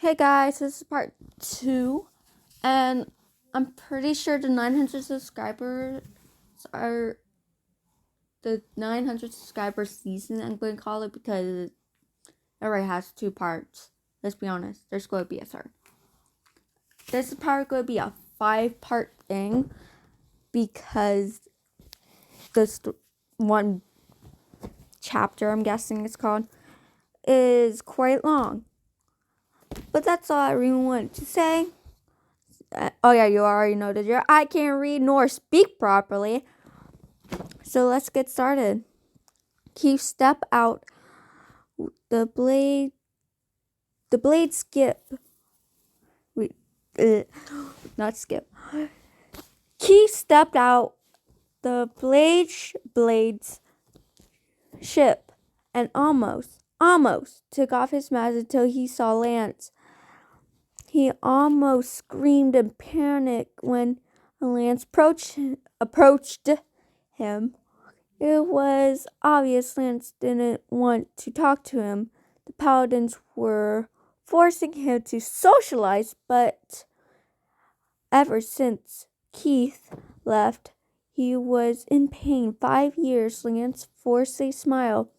Hey guys, this is part 2, and I'm pretty sure the 900 subscribers are the 900 subscriber season. I'm going to call it because it already has 2 parts. Let's be honest, there's going to be a third. This is probably going to be a 5-part thing because this one chapter, I'm guessing it's called, is quite long. But that's all I really wanted to say. Oh yeah, you already know that I can't read nor speak properly. So let's get started. Keith step out. The blade skip. Wait, not skip. Keith stepped out the blades ship and almost took off his mask until he saw Lance. He almost screamed in panic when Lance approached him. It was obvious Lance didn't want to talk to him. The paladins were forcing him to socialize, but ever since Keith left, he was in pain. 5 years, Lance forced a smile.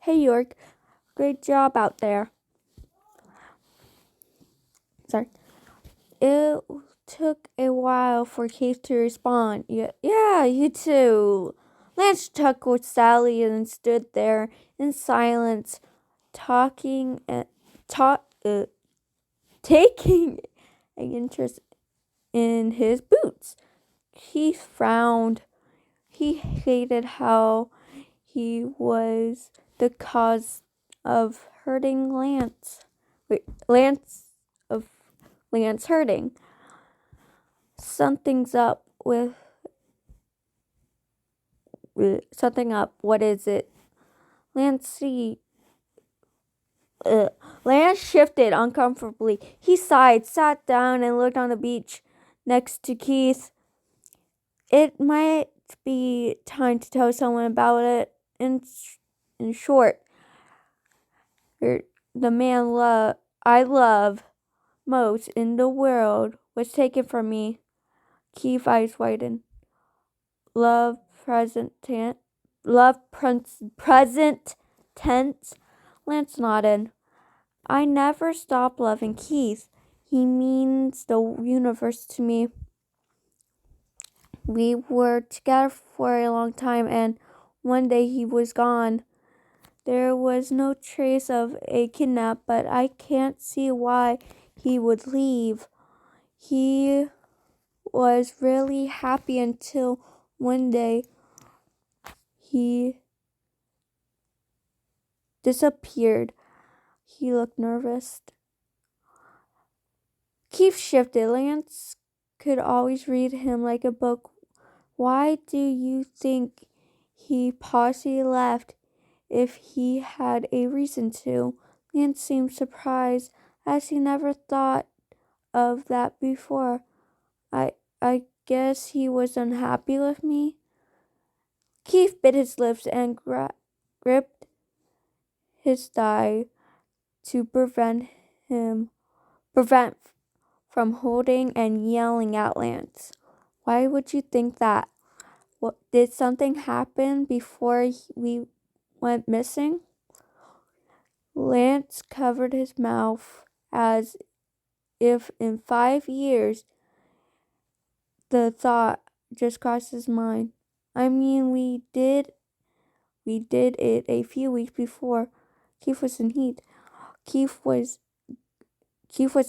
Hey York, great job out there. Sorry. It took a while for Keith to respond. Yeah, you too. Lance chuckled sadly and stood there in silence, taking an interest in his boots. Keith frowned. He hated how he was the cause of hurting Lance. Lance hurting. Something's up with something up. What is it? Lance shifted uncomfortably. He sighed, sat down, and looked on the beach next to Keith. It might be time to tell someone about it. In short, the man I love most in the world was taken from me. Keith's eyes widened. Love present tense. Lance nodded. I never stopped loving Keith. He means the universe to me. We were together for a long time, and one day he was gone. There was no trace of a kidnap, but I can't see why he would leave. He was really happy until one day he disappeared. He looked nervous. Keith shifted. Lance could always read him like a book. Why do you think he possibly left if he had a reason to? Lance seemed surprised, as he never thought of that before. I guess he was unhappy with me. Keith bit his lips and gripped his thigh to prevent from holding and yelling at Lance. Why would you think that? Did something happen before we went missing? Lance covered his mouth as if in 5 years the thought just crossed his mind. I mean, we did it a few weeks before. Keith was in heat. Keith was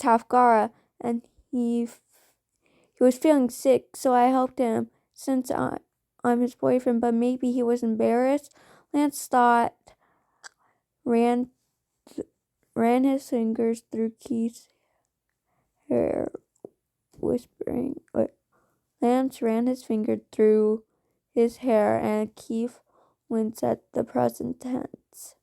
half Gara, and he was feeling sick, so I helped him since I'm his boyfriend, but maybe he was embarrassed. Lance thought ran his fingers through Keith's hair, whispering. Lance ran his finger through his hair, and Keith winced at the present tense.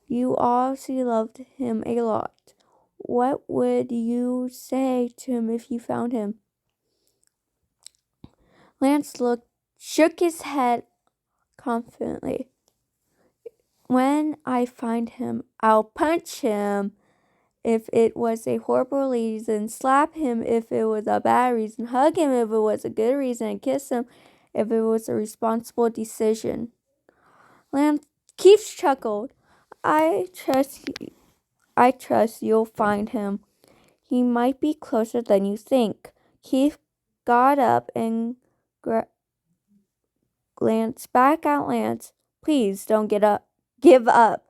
You obviously loved him a lot. What would you say to him if you found him? Lance shook his head confidently. When I find him, I'll punch him. if it was a horrible reason, slap him if it was a bad reason, hug him if it was a good reason, and kiss him if it was a responsible decision. Keith chuckled. I trust you'll find him. He might be closer than you think. Keith got up and glanced back at Lance. Please don't give up.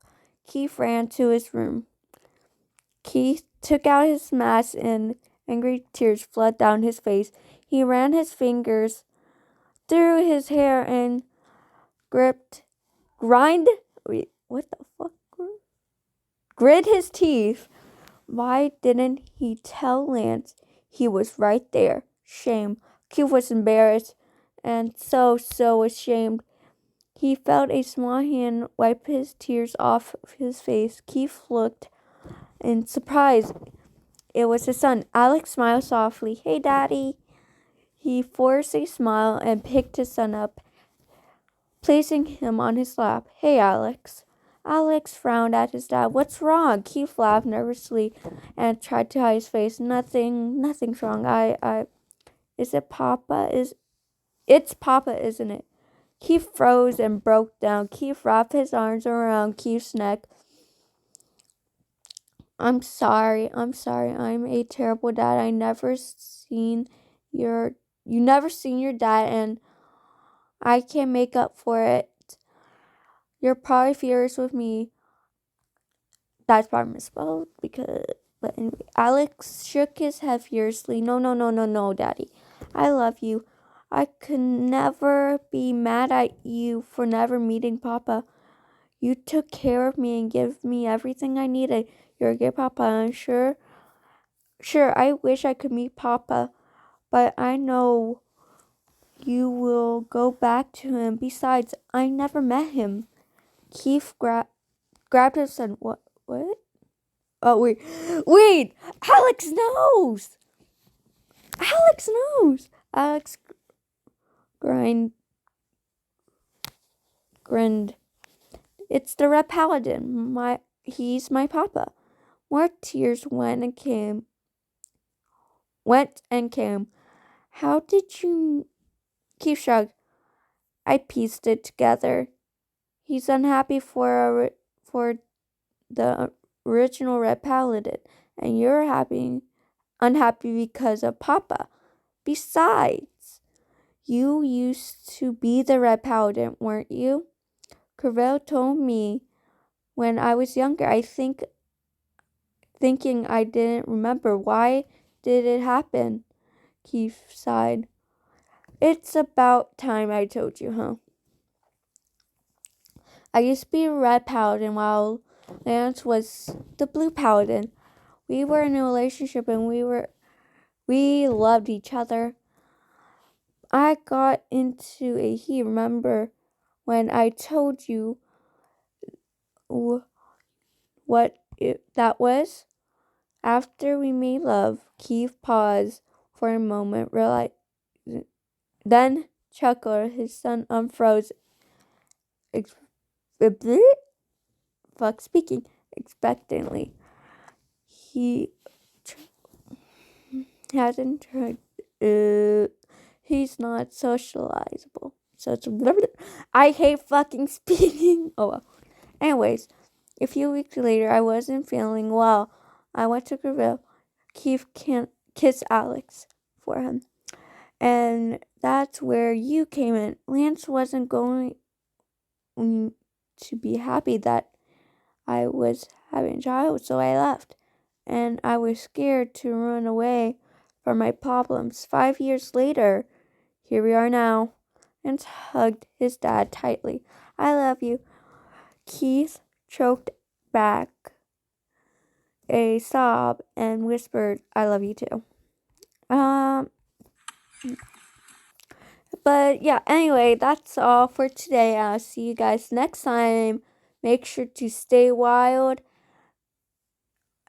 Keith ran to his room. Keith took out his mask and angry tears flooded down his face. He ran his fingers through his hair and grit his teeth. Why didn't he tell Lance he was right there? Shame. Keith was embarrassed and so ashamed. He felt a small hand wipe his tears off his face. Keith looked in surprise. It was his son. Alex smiled softly. Hey, Daddy. He forced a smile and picked his son up, placing him on his lap. Hey, Alex. Alex frowned at his dad. What's wrong? Keith laughed nervously and tried to hide his face. Nothing's wrong. Is it Papa? It's Papa, isn't it? Keith froze and broke down. Keith wrapped his arms around Keith's neck. I'm sorry. I'm a terrible dad. You never seen your dad, and I can't make up for it. You're probably furious with me. That's probably misspelled but anyway. Alex shook his head furiously. No, Daddy. I love you. I could never be mad at you for never meeting Papa. You took care of me and gave me everything I needed. You're a good Papa. I'm sure, I wish I could meet Papa, but I know you will go back to him. Besides, I never met him. Keith grabbed his son. What? Oh, wait! Alex knows! Alex grinned. It's the Red Paladin. He's my Papa. More tears went and came. How did you... Keith shrugged. I pieced it together. He's unhappy for the original Red Paladin, and you're unhappy because of Papa. Besides, you used to be the Red Paladin, weren't you? Crevel told me when I was younger. Thinking I didn't remember. Why did it happen? Keith sighed. It's about time I told you, huh? I used to be a Red Paladin while Lance was the Blue Paladin. We were in a relationship and we loved each other. I got into a heat. Remember when I told you that was? After we made love, Keith paused for a moment, then chuckled. His son unfroze. Expectantly. He hasn't tried. He's not socializable. I hate fucking speaking. Oh well. Anyways, a few weeks later, I wasn't feeling well. I went to Greville. Keith can't kiss Alex for him. And that's where you came in. Lance wasn't going to be happy that I was having a child, so I left. And I was scared to run away from my problems. 5 years later, here we are now. And hugged his dad tightly. I love you. Keith choked back a sob and whispered, I love you too. But yeah, anyway, that's all for today. I'll see you guys next time. Make sure to stay wild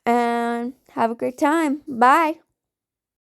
and have a great time. Bye.